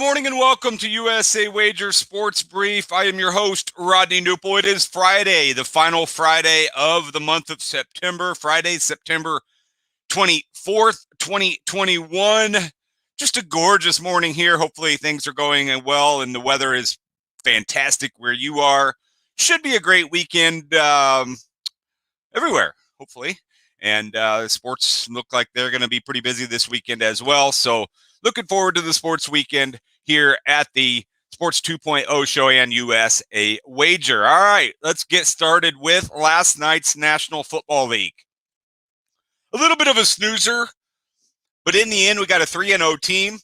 morning and welcome to USA Wager Sports Brief. I am your host, Rodney Knuppel. It is Friday, the final Friday of the month of September. Friday, September 24th, 2021. Just a gorgeous morning here. Hopefully things are going well and the weather is fantastic where you are. Should be a great weekend everywhere, hopefully. And sports look like they're going to be pretty busy this weekend as well. So looking forward to the sports weekend here at the Sports 2.0 show and USA Wager. All right, let's get started with last night's National Football League. A little bit of a snoozer, but in the end, we got a 3-0 team.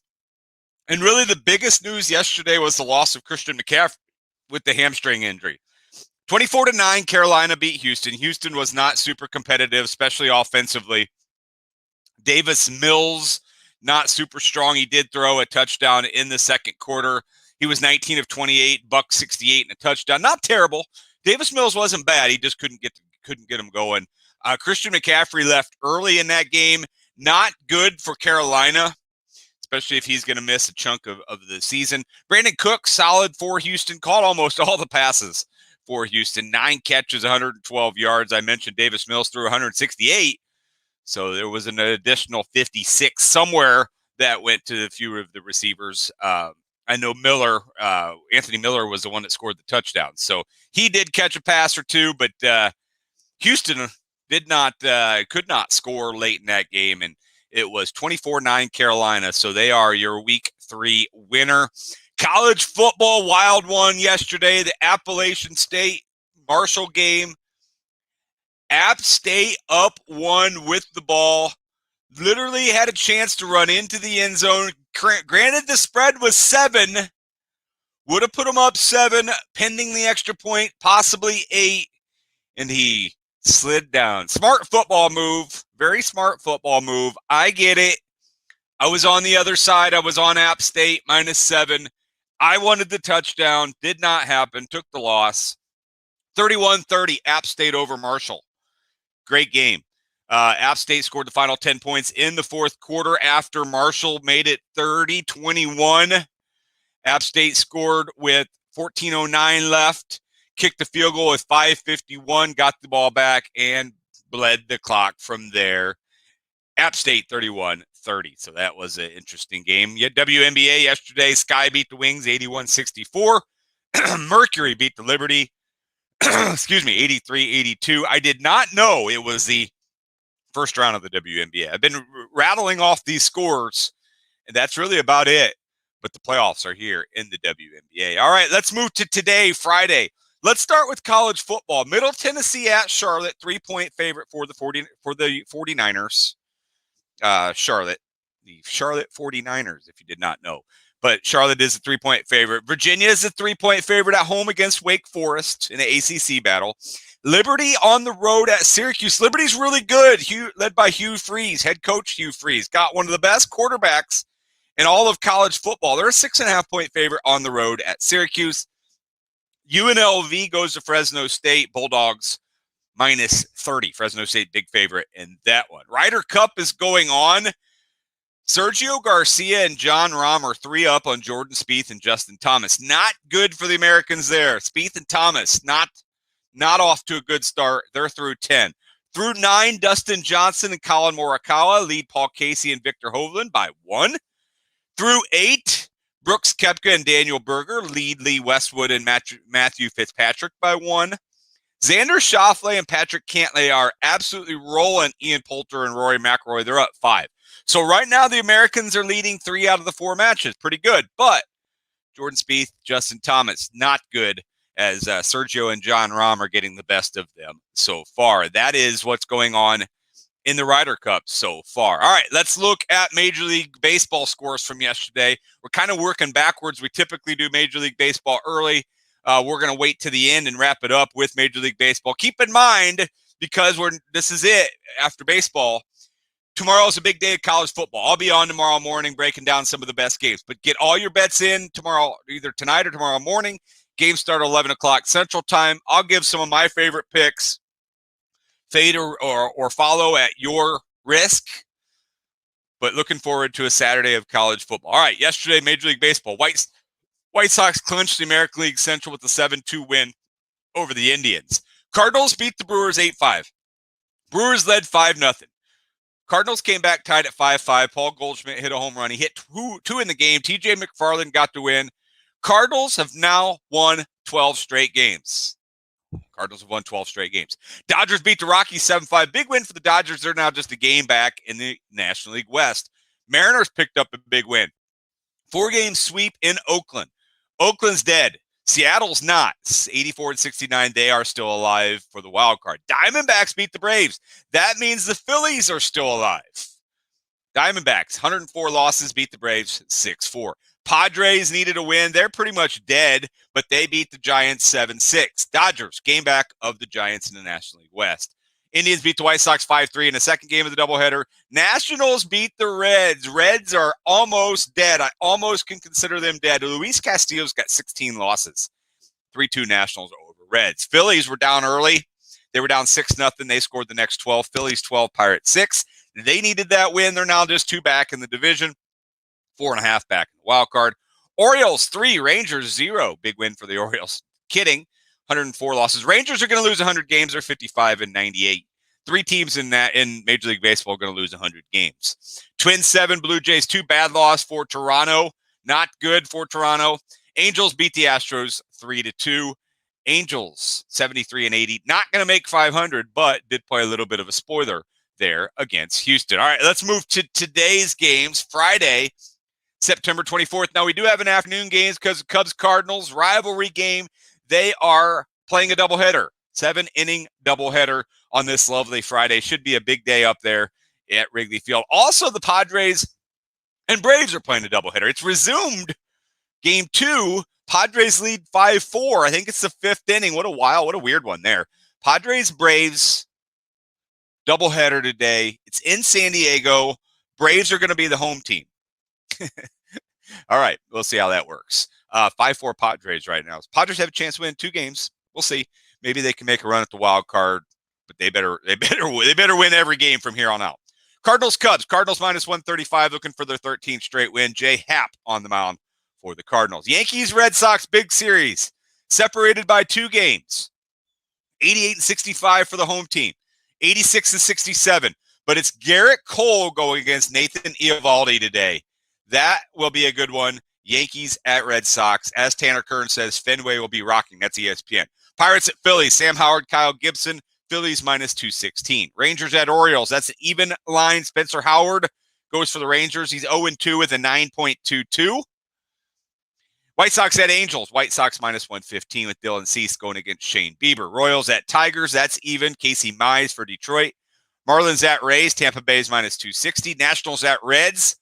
And really the biggest news yesterday was the loss of Christian McCaffrey with the hamstring injury. 24-9, Carolina beat Houston. Houston was not super competitive, especially offensively. Davis Mills, not super strong. He did throw a touchdown in the second quarter. He was 19 of 28, buck 68 and a touchdown. Not terrible. Davis Mills wasn't bad. He just couldn't get him going. Christian McCaffrey left early in that game. Not good for Carolina, especially if he's going to miss a chunk of the season. Brandon Cook, solid for Houston, caught almost all the passes for Houston. 9 catches, 112 yards. I mentioned Davis Mills threw 168. So there was an additional 56 somewhere that went to a few of the receivers. I know Anthony Miller was the one that scored the touchdown. So he did catch a pass or two, but Houston could not score late in that game. And it was 24-9 Carolina. So they are your week 3 winner. College football, wild one yesterday, the Appalachian State Marshall game. App State up 1 with the ball. Literally had a chance to run into the end zone. Granted, the spread was 7. Would have put them up 7, pending the extra point, possibly 8. And he slid down. Smart football move. Very smart football move. I get it. I was on the other side. I was on App State, -7. I wanted the touchdown. Did not happen. Took the loss. 31-30, App State over Marshall. Great game. App State scored the final 10 points in the fourth quarter after Marshall made it 30-21. App State scored with 14:09 left, kicked the field goal with 5:51, got the ball back, and bled the clock from there. App State 31-30. So that was an interesting game. Yet WNBA yesterday, Sky beat the Wings 81-64. Mercury beat the Liberty 83-82. I did not know it was the first round of the WNBA. I've been rattling off these scores, and that's really about it. But the playoffs are here in the WNBA. All right, let's move to today, Friday. Let's start with college football. Middle Tennessee at Charlotte, 3-point favorite for the 49ers. Charlotte, the Charlotte 49ers, if you did not know. But Charlotte is a 3-point favorite. Virginia is a 3-point favorite at home against Wake Forest in the ACC battle. Liberty on the road at Syracuse. Liberty's really good, led by Hugh Freeze, head coach Hugh Freeze. Got one of the best quarterbacks in all of college football. They're a 6.5-point favorite on the road at Syracuse. UNLV goes to Fresno State. Bulldogs -30. Fresno State, big favorite in that one. Ryder Cup is going on. Sergio Garcia and John Rahm are 3 up on Jordan Spieth and Justin Thomas. Not good for the Americans there. Spieth and Thomas not off to a good start. They're through 10. Through 9, Dustin Johnson and Colin Morikawa lead Paul Casey and Victor Hovland by 1. Through 8, Brooks Koepka and Daniel Berger lead Lee Westwood and Matthew Fitzpatrick by 1. Xander Schauffele and Patrick Cantlay are absolutely rolling Ian Poulter and Rory McIlroy. They're up 5. So right now the Americans are leading 3 out of the 4 matches. Pretty good. But Jordan Spieth, Justin Thomas, not good, as Sergio and John Rahm are getting the best of them so far. That is what's going on in the Ryder Cup so far. All right, let's look at Major League Baseball scores from yesterday. We're kind of working backwards. We typically do Major League Baseball early. We're going to wait to the end and wrap it up with Major League Baseball. Keep in mind, because this is it after baseball, tomorrow is a big day of college football. I'll be on tomorrow morning breaking down some of the best games. But get all your bets in tomorrow, either tonight or tomorrow morning. Games start at 11 o'clock Central Time. I'll give some of my favorite picks. Fade or follow at your risk. but looking forward to a Saturday of college football. All right, yesterday, Major League Baseball. White Sox clinched the American League Central with a 7-2 win over the Indians. Cardinals beat the Brewers 8-5. Brewers led 5-0. Cardinals came back tied at 5-5. Paul Goldschmidt hit a home run. He hit two in the game. TJ McFarland got the win. Cardinals have now won 12 straight games. Dodgers beat the Rockies 7-5. Big win for the Dodgers. They're now just a game back in the National League West. Mariners picked up a big win. 4-game sweep in Oakland. Oakland's dead. Seattle's not. 84-69. They are still alive for the wild card. Diamondbacks beat the Braves. That means the Phillies are still alive. Diamondbacks, 104 losses, beat the Braves 6-4. Padres needed a win. They're pretty much dead, but they beat the Giants 7-6. Dodgers, game back of the Giants in the National League West. Indians beat the White Sox 5-3 in the second game of the doubleheader. Nationals beat the Reds. Reds are almost dead. I almost can consider them dead. Luis Castillo's got 16 losses. 3-2 Nationals over Reds. Phillies were down early. They were down 6-0. They scored the next 12. Phillies 12, Pirates 6. They needed that win. They're now just 2 back in the division. 4.5 back in the wild card. Orioles 3, Rangers 0. Big win for the Orioles. Kidding. 104 losses. Rangers are going to lose 100 games. They're 55-98. 3 teams in Major League Baseball are going to lose 100 games. Twins 7, Blue Jays 2. Bad loss for Toronto. Not good for Toronto. Angels beat the Astros 3-2. Angels 73-80. Not going to make 500, but did play a little bit of a spoiler there against Houston. All right, let's move to today's games. Friday, September 24th. Now, we do have an afternoon games because Cubs-Cardinals rivalry game. They are playing a doubleheader, 7-inning doubleheader on this lovely Friday. Should be a big day up there at Wrigley Field. Also, the Padres and Braves are playing a doubleheader. It's resumed. Game 2, Padres lead 5-4. I think it's the 5th inning. What a weird one there. Padres-Braves doubleheader today. It's in San Diego. Braves are going to be the home team. All right, we'll see how that works. 5-4 Padres right now. Padres have a chance to win 2 games. We'll see. Maybe they can make a run at the wild card, but they better win every game from here on out. Cardinals Cubs. Cardinals -135, looking for their 13th straight win. Jay Happ on the mound for the Cardinals. Yankees Red Sox, big series, separated by 2 games. 88-65 for the home team. 86-67. But it's Garrett Cole going against Nathan Eovaldi today. That will be a good one. Yankees at Red Sox. As Tanner Kern says, Fenway will be rocking. That's ESPN. Pirates at Phillies. Sam Howard, Kyle Gibson. Phillies -216. Rangers at Orioles. That's an even line. Spencer Howard goes for the Rangers. He's 0-2 with a 9.22. White Sox at Angels. White Sox -115 with Dylan Cease going against Shane Bieber. Royals at Tigers. That's even. Casey Mize for Detroit. Marlins at Rays. Tampa Bay's -260. Nationals at Reds.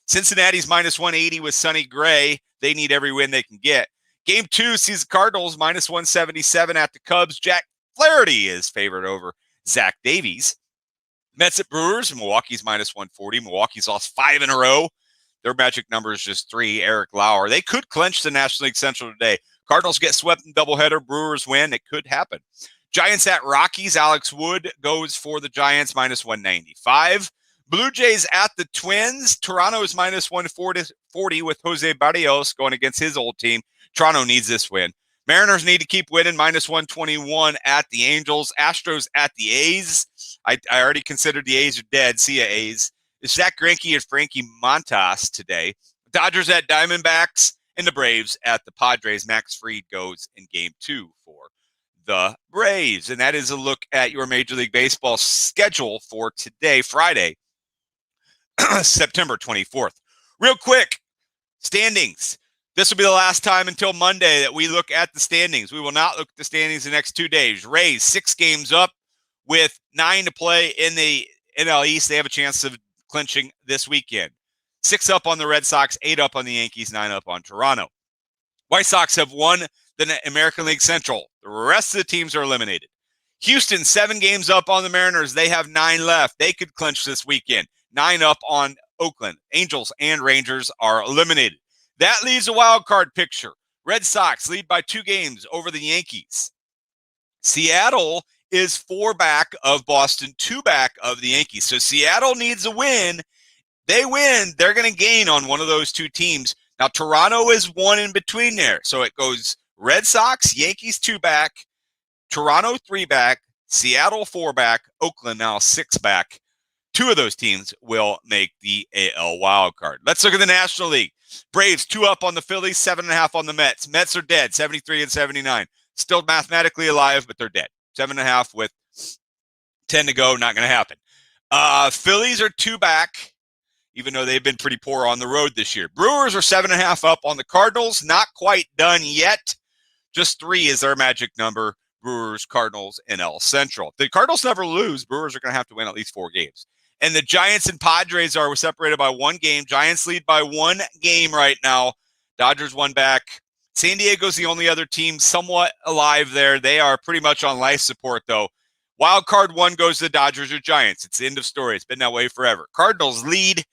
Cincinnati's -180 with Sonny Gray. They need every win they can get. Game 2 sees the Cardinals -177 at the Cubs. Jack Flaherty is favored over Zach Davies. Mets at Brewers. Milwaukee's -140. Milwaukee's lost 5 in a row. Their magic number is just 3. Eric Lauer. They could clinch the National League Central today. Cardinals get swept in doubleheader. Brewers win. It could happen. Giants at Rockies. Alex Wood goes for the Giants -195. Blue Jays at the Twins. Toronto is -140 with Jose Barrios going against his old team. Toronto needs this win. Mariners need to keep winning, -121 at the Angels. Astros at the A's. I already considered the A's are dead. See ya, A's. It's Zach Greinke and Frankie Montas today. Dodgers at Diamondbacks, and the Braves at the Padres. Max Fried goes in Game 2 for the Braves. And that is a look at your Major League Baseball schedule for today, Friday, September 24th. Real quick, standings. This will be the last time until Monday that we look at the standings. We will not look at the standings the next 2 days. Rays, 6 games up with 9 to play in the NL East. They have a chance of clinching this weekend. 6 up on the Red Sox, 8 up on the Yankees, 9 up on Toronto. White Sox have won the American League Central. The rest of the teams are eliminated. Houston, 7 games up on the Mariners. They have 9 left. They could clinch this weekend. 9 up on Oakland. Angels and Rangers are eliminated. That leaves a wild card picture. Red Sox lead by 2 games over the Yankees. Seattle is 4 back of Boston, 2 back of the Yankees. So Seattle needs a win. They win, they're going to gain on one of those two teams. Now, Toronto is one in between there. So it goes Red Sox, Yankees 2 back, Toronto 3 back, Seattle 4 back, Oakland now 6 back. 2 of those teams will make the AL wild card. Let's look at the National League. Braves 2 up on the Phillies, 7.5 on the Mets. Mets are dead, 73 and 79. Still mathematically alive, but they're dead. 7.5 with 10 to go, not going to happen. Phillies are 2 back, even though they've been pretty poor on the road this year. Brewers are 7.5 up on the Cardinals, not quite done yet. Just 3 is their magic number. Brewers, Cardinals, and NL Central. If the Cardinals never lose, Brewers are going to have to win at least 4 games. And the Giants and Padres are separated by 1 game. Giants lead by 1 game right now. Dodgers 1 back. San Diego's the only other team somewhat alive there. They are pretty much on life support, though. Wild card 1 goes to the Dodgers or Giants. It's the end of story. It's been that way forever. Cardinals lead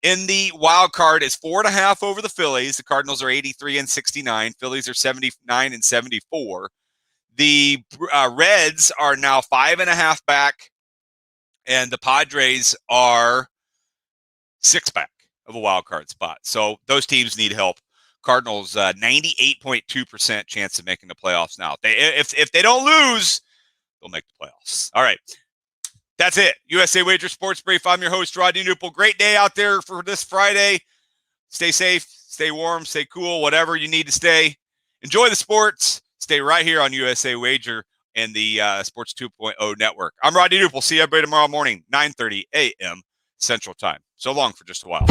in the wild card is 4.5 over the Phillies. The Cardinals are 83 and 69. Phillies are 79 and 74. The Reds are now 5.5 back. And the Padres are 6 back of a wild card spot. So those teams need help. Cardinals 98.2% chance of making the playoffs now. If they don't lose, they'll make the playoffs. All right. That's it. USA Wager Sports Brief. I'm your host, Rodney Knuppel. Great day out there for this Friday. Stay safe, stay warm, stay cool, whatever you need to stay. Enjoy the sports. Stay right here on USA Wager and the Sports 2.0 network. I'm Rodney Knuppel. See you everybody tomorrow morning, 9:30 a.m. Central Time. So long for just a while.